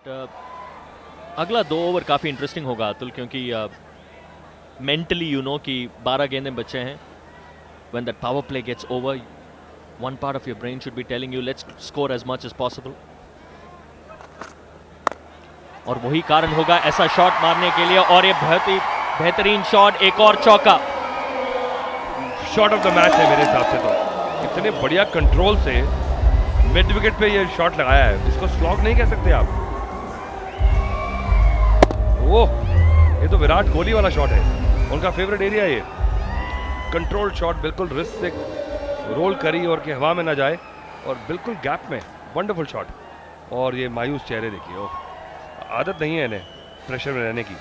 अगला 2 ओवर काफ़ी इंटरेस्टिंग होगा अतुल, क्योंकि मेंटली यू नो कि 12 गेंदें बचे हैं. When that power play gets over, one part of your brain should be telling you let's score as much as possible. और वही कारण होगा ऐसा शॉट मारने के लिए, और ये बहुत ही बेहतरीन शॉट, एक और चौका. शॉट ऑफ द मैच है मेरे हिसाब से. तो इतने बढ़िया कंट्रोल से मिड विकेट पे ये शॉट लगाया है, इसको स्लॉग नहीं कह सकते आप. ओह, ये तो विराट कोहली वाला शॉट है, उनका फेवरेट एरिया. ये कंट्रोल शॉट, बिल्कुल रिस्क से रोल करी और कि हवा में ना जाए, और बिल्कुल गैप में. Wonderful shot. और ये मायूस चेहरे देखिए. ओह, आदत नहीं है इन्हें प्रेशर में रहने की,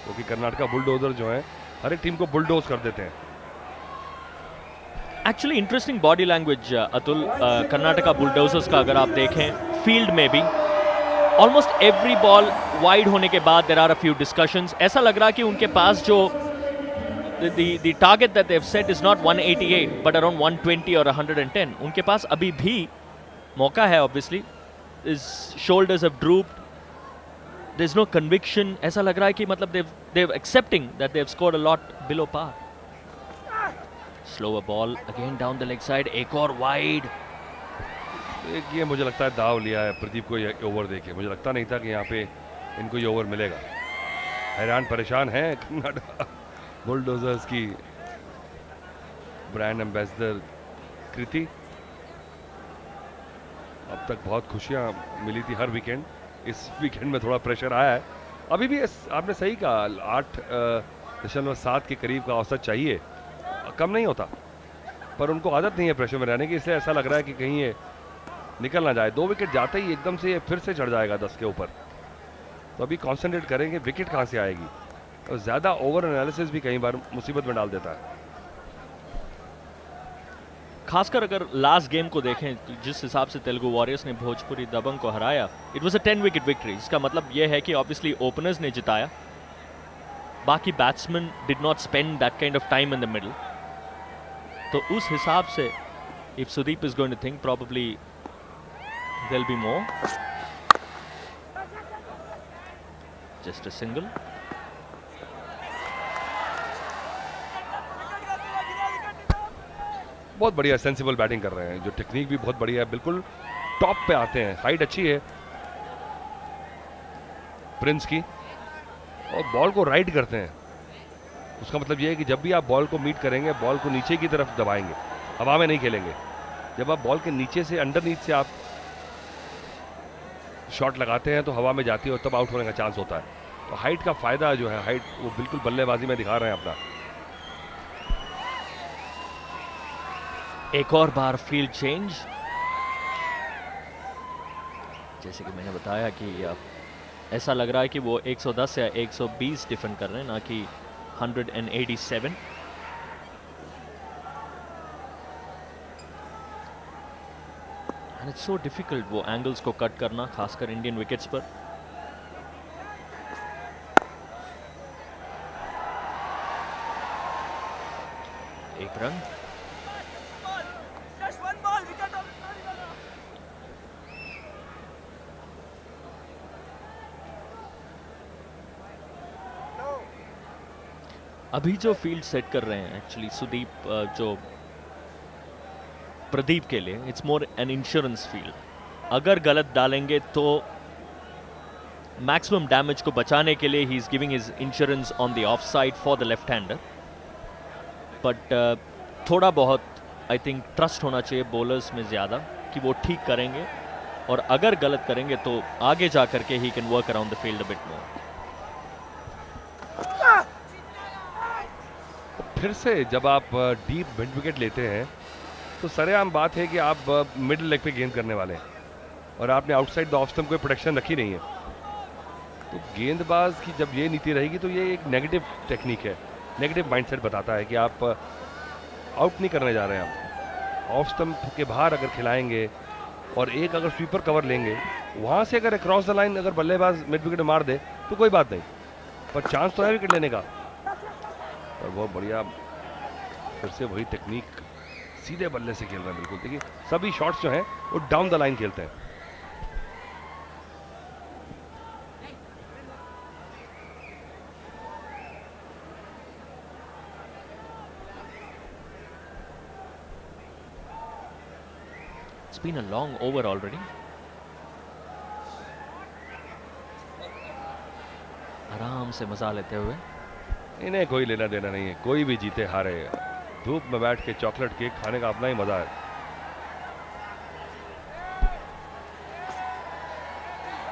क्योंकि कर्नाटका बुलडोजर जो है हर एक टीम को बुलडोज कर देते हैं. Actually interesting body language Atul, Karnataka bulldozers का अगर आप देखें फील्ड में भी ऑलमोस्ट एवरी बॉल वाइड होने के बाद there are a few discussions. ऐसा लग रहा कि उनके पास जो the target that they've set is not 188 but around 120 or 110. उनके पास अभी भी मौका है. obviously his shoulders have drooped, there's no conviction. ऐसा लग रहा है कि मतलब they've accepting that they've scored a lot below par. Slower ball again down the leg side, एक और wide. ये मुझे लगता है दाव लिया है प्रदीप को ये ओवर देके. मुझे लगता नहीं था कि यहाँ पे इनको ये ओवर मिलेगा. हैरान परेशान है कर्नाटका बुलडोजर्स की ब्रांड एम्बेसडर कृति. अब तक बहुत खुशियाँ मिली थी हर वीकेंड, इस वीकेंड में थोड़ा प्रेशर आया है. अभी भी आपने सही कहा, 8.7 के करीब का औसत चाहिए, कम नहीं होता. पर उनको आदत नहीं है प्रेशर में रहने की, इसलिए ऐसा लग रहा है कि कहीं ये निकल ना जाए. 2 विकेट जाते ही एकदम से ये फिर से चढ़ जाएगा 10 के ऊपर. तो अभी कॉन्सेंट्रेट करेंगे, विकेट कहाँ से आएगी. और ज़्यादा ओवर एनालिसिस भी कई बार मुसीबत में डाल देता है. खासकर अगर लास्ट गेम को देखें, जिस हिसाब से तेलुगु वॉरियर्स ने भोजपुरी दबंग को हराया, it was a 10 wicket victory. इसका मतलब यह है कि ऑब्वियसली ओपनर्स ने जिताया, बाकी batsman did not spend that kind of time in the middle. तो उस हिसाब से if Sudeep is going to think probably there will be more. Just a single. बहुत बढ़िया सेंसिबल बैटिंग कर रहे हैं, जो टेक्निक भी बहुत बढ़िया है. बिल्कुल टॉप पे आते हैं, हाइट अच्छी है प्रिंस की, और बॉल को राइड करते हैं. उसका मतलब यह है कि जब भी आप बॉल को मीट करेंगे, बॉल को नीचे की तरफ दबाएंगे, हवा में नहीं खेलेंगे. जब आप बॉल के नीचे से, अंडरनीथ से आप शॉट लगाते हैं तो हवा में जाती है और तब आउट होने का चांस होता है. तो हाइट का फायदा जो है, हाइट वो बिल्कुल बल्लेबाजी में दिखा रहे हैं अपना. एक और बार फील्ड चेंज. जैसे कि मैंने बताया कि ऐसा लग रहा है कि वो 110 या 120 डिफेंड कर रहे हैं, ना कि 187. एंड इट्स सो डिफिकल्ट वो एंगल्स को कट करना, खासकर इंडियन विकेट्स पर. एक रन. अभी जो फील्ड सेट कर रहे हैं एक्चुअली सुदीप, जो प्रदीप के लिए it's more an insurance field. अगर गलत डालेंगे तो मैक्सिमम डैमेज को बचाने के लिए ही is giving his insurance on the off side for the left hander. But थोड़ा बहुत आई थिंक ट्रस्ट होना चाहिए बॉलर्स में ज़्यादा कि वो ठीक करेंगे, और अगर गलत करेंगे तो आगे जा करके he can work around the field a bit more. फिर से जब आप डीप मिड विकेट लेते हैं तो सरेआम बात है कि आप मिडिल लेग पे गेंद करने वाले हैं, और आपने आउटसाइड द ऑफ स्टंप कोई प्रोटेक्शन रखी नहीं है. तो गेंदबाज की जब ये नीति रहेगी तो ये एक नेगेटिव टेक्निक है, नेगेटिव माइंडसेट बताता है कि आप आउट नहीं करने जा रहे हैं. आप ऑफ स्टंप के बाहर अगर खिलाएंगे और एक अगर स्वीपर कवर लेंगे, वहाँ से अगर क्रॉस द लाइन अगर बल्लेबाज मिड विकेट मार दे तो कोई बात नहीं, पर चांस तो है विकेट लेने का. और बहुत बढ़िया फिर से वही टेक्निक, सीधे बल्ले से खेल रहे हैं. बिल्कुल देखिए सभी शॉट्स जो हैं वो डाउन द लाइन खेलते हैं. It's been a long over already. आराम से मजा लेते हुए। इन्हें कोई लेना देना नहीं है, कोई भी जीते हारे, धूप में बैठ के चॉकलेट केक खाने का अपना ही मजा है।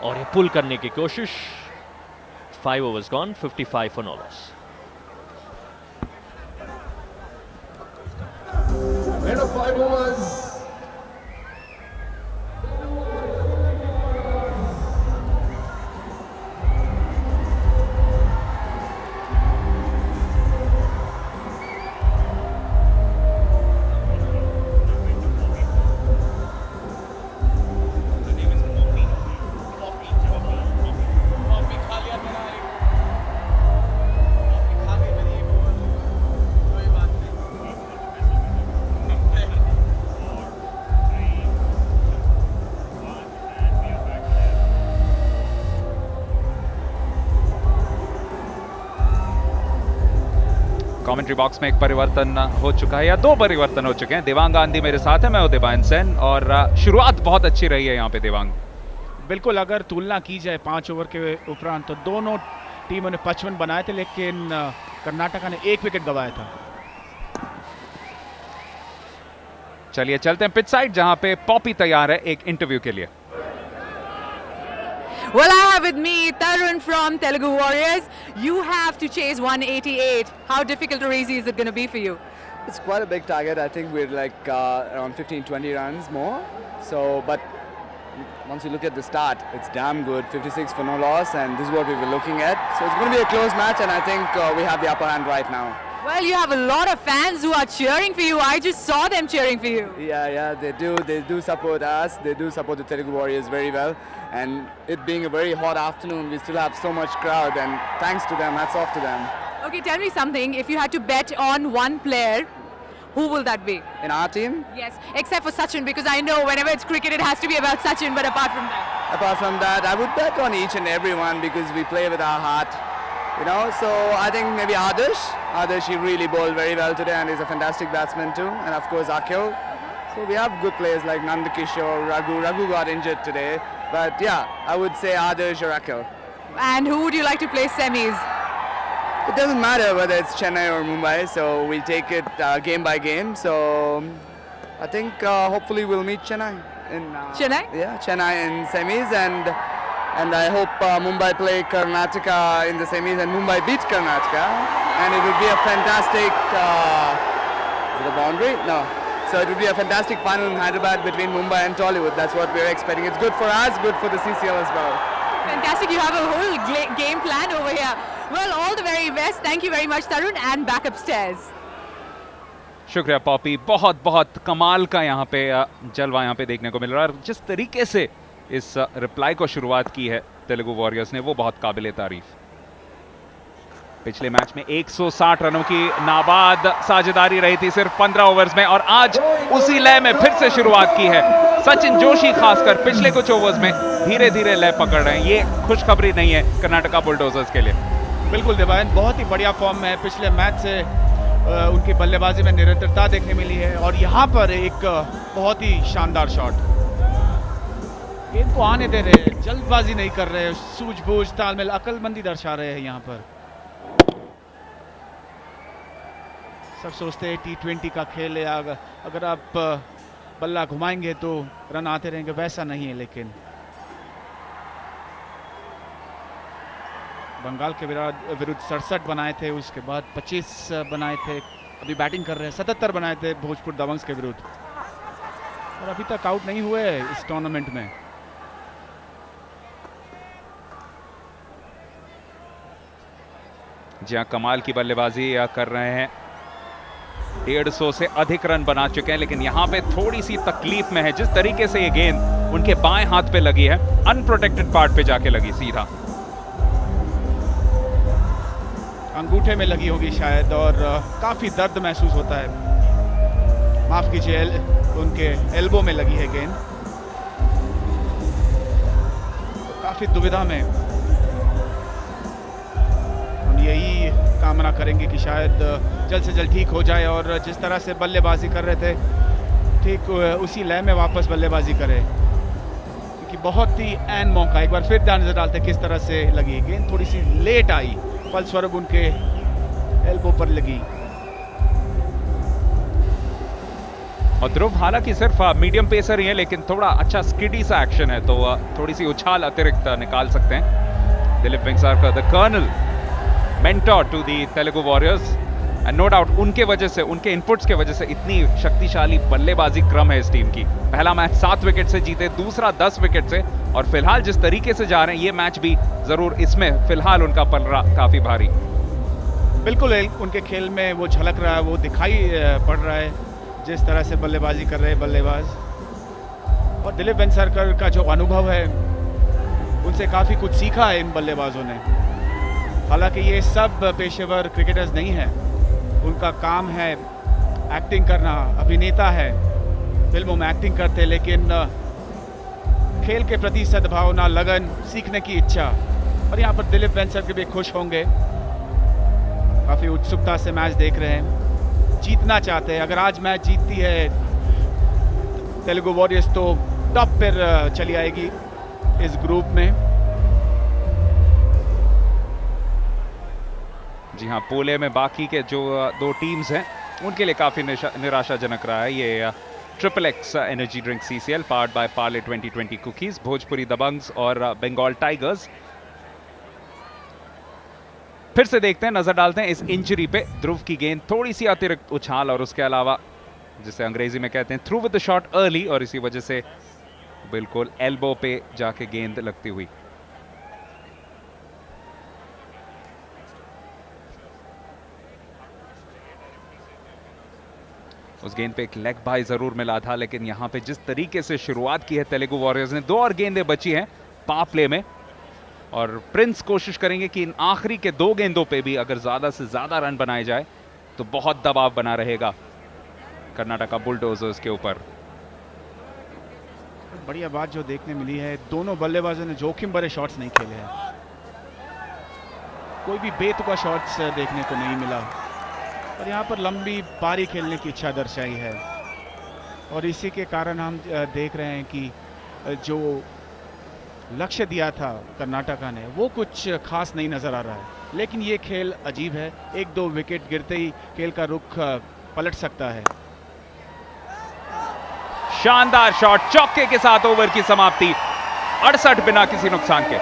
और ये पुल करने की कोशिश। 5 overs gone, 55 for no loss. End of 5 overs. Commentary box में एक परिवर्तन हो चुका है, या 2 परिवर्तन हो चुके हैं। देवांग गांधी मेरे साथ है, मैं हूं दिवान सेन, और शुरुआत बहुत अच्छी रही है यहाँ पे देवांग। बिल्कुल, अगर तुलना की जाए 5 ओवर के उपरांत तो दोनों टीमों ने 55 बनाए थे, लेकिन कर्नाटका ने 1 विकेट गंवाया था। चलिए चलते हैं पिच साइड, जहां पे पॉपी तैयार है एक इंटरव्यू के लिए। Well, I have with me Tarun from Telugu Warriors. You have to chase 188. How difficult or easy is it going to be for you? It's quite a big target. I think we're like around 15-20 runs more. So, but once you look at the start, it's damn good. 56 for no loss, and this is what we were looking at. So it's going to be a close match, and I think we have the upper hand right now. Well, you have a lot of fans who are cheering for you. I just saw them cheering for you. Yeah, they do. They do support us. They do support the Telugu Warriors very well. And it being a very hot afternoon, we still have so much crowd, and thanks to them. Hats off to them. Okay, tell me something. If you had to bet on one player, who will that be? In our team, Yes, except for Sachin, because I know whenever it's cricket, it has to be about Sachin. But apart from that, I would bet on each and every one because we play with our heart. You know, so I think maybe Adarsh, he really bowled very well today and he's a fantastic batsman too. And of course Akhil. So we have good players like Nandakishore, Raghu. Raghu got injured today. But yeah, I would say Adarsh or Akhil. And who would you like to play semis? It doesn't matter whether it's Chennai or Mumbai, so we take it game by game. So I think hopefully we'll meet Chennai in Chennai? Yeah, Chennai in semis, and I hope Mumbai play Karnataka in the semis and Mumbai beat Karnataka, and it would be a fantastic. Is it a boundary? No. So it would be a fantastic final in Hyderabad between Mumbai and Tollywood. That's what we're expecting. It's good for us, good for the CCL as well. Fantastic, you have a whole game plan over here. Well, all the very best. Thank you very much, Tarun, and back upstairs. शुक्रिया Poppy, बहुत बहुत कमाल का यहाँ पे जलवा यहाँ पे देखने को मिल रहा है। और जिस तरीके से इस रिप्लाई को शुरुआत की है तेलुगु वॉरियर्स ने, वो बहुत काबिले तारीफ। पिछले मैच में 160 रनों की नाबाद साझेदारी रही थी सिर्फ 15 ओवर्स में, और आज उसी लय में फिर से शुरुआत की है सचिन जोशी। खासकर पिछले कुछ ओवर्स में धीरे धीरे लय पकड़ रहे हैं। ये खुशखबरी नहीं है कर्नाटका बुलडोजर्स के लिए। बिल्कुल देवान, बहुत ही बढ़िया फॉर्म में पिछले मैच से उनकी बल्लेबाजी में निरंतरता देखने मिली है, और यहाँ पर एक बहुत ही शानदार शॉट। गेंद को आने दे रहे हैं, जल्दबाजी नहीं कर रहे, सूझबूझ, तालमेल, अक्लमंदी दर्शा रहे हैं यहाँ पर। सब सोचते हैं T20 का खेल है, अगर आप बल्ला घुमाएंगे तो रन आते रहेंगे, वैसा नहीं है। लेकिन बंगाल के विरुद्ध 67 बनाए थे, उसके बाद 25 बनाए थे, अभी बैटिंग कर रहे हैं 77 बनाए थे भोजपुर दबंग्स के विरुद्ध, और अभी तक आउट नहीं हुए इस टूर्नामेंट में। जहां कमाल की बल्लेबाजी कर रहे हैं, 150 से अधिक रन बना चुके हैं, लेकिन यहां पे थोड़ी सी तकलीफ में है। जिस तरीके से ये गेंद उनके बाएं हाथ पे लगी है, अनप्रोटेक्टेड पार्ट पे जाके लगी सीधा, अंगूठे में लगी होगी शायद, और काफी दर्द महसूस होता है। माफ कीजिए, उनके एल्बो में लगी है गेंद, काफी दुविधा में। हम यही कामना करेंगे कि शायद जल्द से जल्द ठीक हो जाए, और जिस तरह से बल्लेबाजी कर रहे थे ठीक उसी लय में वापस बल्लेबाजी करे, क्योंकि बहुत ही ऐन मौका। एक बार फिर ध्यान नजर डालते किस तरह से लगी गेंद, थोड़ी सी लेट आई, फलस्वरूप उनके एल्बो पर लगी। और ध्रुव हालांकि सिर्फ मीडियम पेसर ही है, लेकिन थोड़ा अच्छा स्किडी सा एक्शन है, तो थोड़ी सी उछाल अतिरिक्त निकाल सकते हैं। Dilip Vengsarkar, the colonel, mentor to the Telugu Warriors, and no doubt उनके वजह से, उनके इनपुट्स के वजह से इतनी शक्तिशाली बल्लेबाजी क्रम है इस टीम की। पहला मैच 7 विकेट से जीते, दूसरा 10 विकेट से, और फिलहाल जिस तरीके से जा रहे हैं ये मैच भी जरूर इसमें फिलहाल उनका पलड़ा काफी भारी। बिल्कुल उनके खेल में वो झलक रहा है, वो दिखाई पड़ रहा है जिस तरह से बल्लेबाजी कर रहे हैं बल्लेबाज। और दिलीप वेंगसरकर का जो अनुभव है, उनसे काफ़ी कुछ सीखा है इन बल्लेबाजों ने। हालांकि ये सब पेशेवर क्रिकेटर्स नहीं हैं, उनका काम है एक्टिंग करना, अभिनेता है, फिल्मों में एक्टिंग करते, लेकिन खेल के प्रति सद्भावना, लगन, सीखने की इच्छा। और यहाँ पर दिलीप वेंगसरकर भी खुश होंगे, काफ़ी उत्सुकता से मैच देख रहे हैं, जीतना चाहते हैं। अगर आज मैच जीतती है तेलुगु वॉरियर्स तो टॉप पर चली आएगी इस ग्रुप में। जी हाँ, पूले में बाकी के जो 2 टीम्स हैं उनके लिए काफी निराशाजनक रहा है ये XXX energy drink CCL powered by Parle 2020 cookies, Bhojpuri Dabanggs और बंगाल टाइगर्स। फिर से देखते हैं, नजर डालते हैं इस इंजरी पे। ध्रुव की गेंद थोड़ी सी अतिरिक्त उछाल, और उसके अलावा जिसे अंग्रेजी में कहते हैं through with the shot early, और इसी वजह से बिल्कुल एल्बो पे जाके गेंद लगती हुई। उस गेंद पे एक लेग बाय जरूर मिला था, लेकिन यहां पे जिस तरीके से शुरुआत की है तेलुगु वॉरियर्स ने, 2 और गेंदें बची हैं पावर प्ले में, और प्रिंस कोशिश करेंगे कि इन आखिरी के 2 गेंदों पे भी अगर ज्यादा से ज्यादा रन बनाए जाए तो बहुत दबाव बना रहेगा कर्नाटका बुलडोजर्स के ऊपर। बढ़िया बात जो देखने मिली है, दोनों बल्लेबाजों ने जोखिम भरे शॉट्स नहीं खेले हैं, कोई भी बेतुका शॉट्स देखने को नहीं मिला, और यहाँ पर लंबी पारी खेलने की इच्छा दर्शाई है। और इसी के कारण हम देख रहे हैं कि जो लक्ष्य दिया था कर्नाटका ने वो कुछ खास नहीं नजर आ रहा है। लेकिन ये खेल अजीब है, 1-2 विकेट गिरते ही खेल का रुख पलट सकता है। शानदार शॉट, चौके के साथ ओवर की समाप्ति, 68 बिना किसी नुकसान के।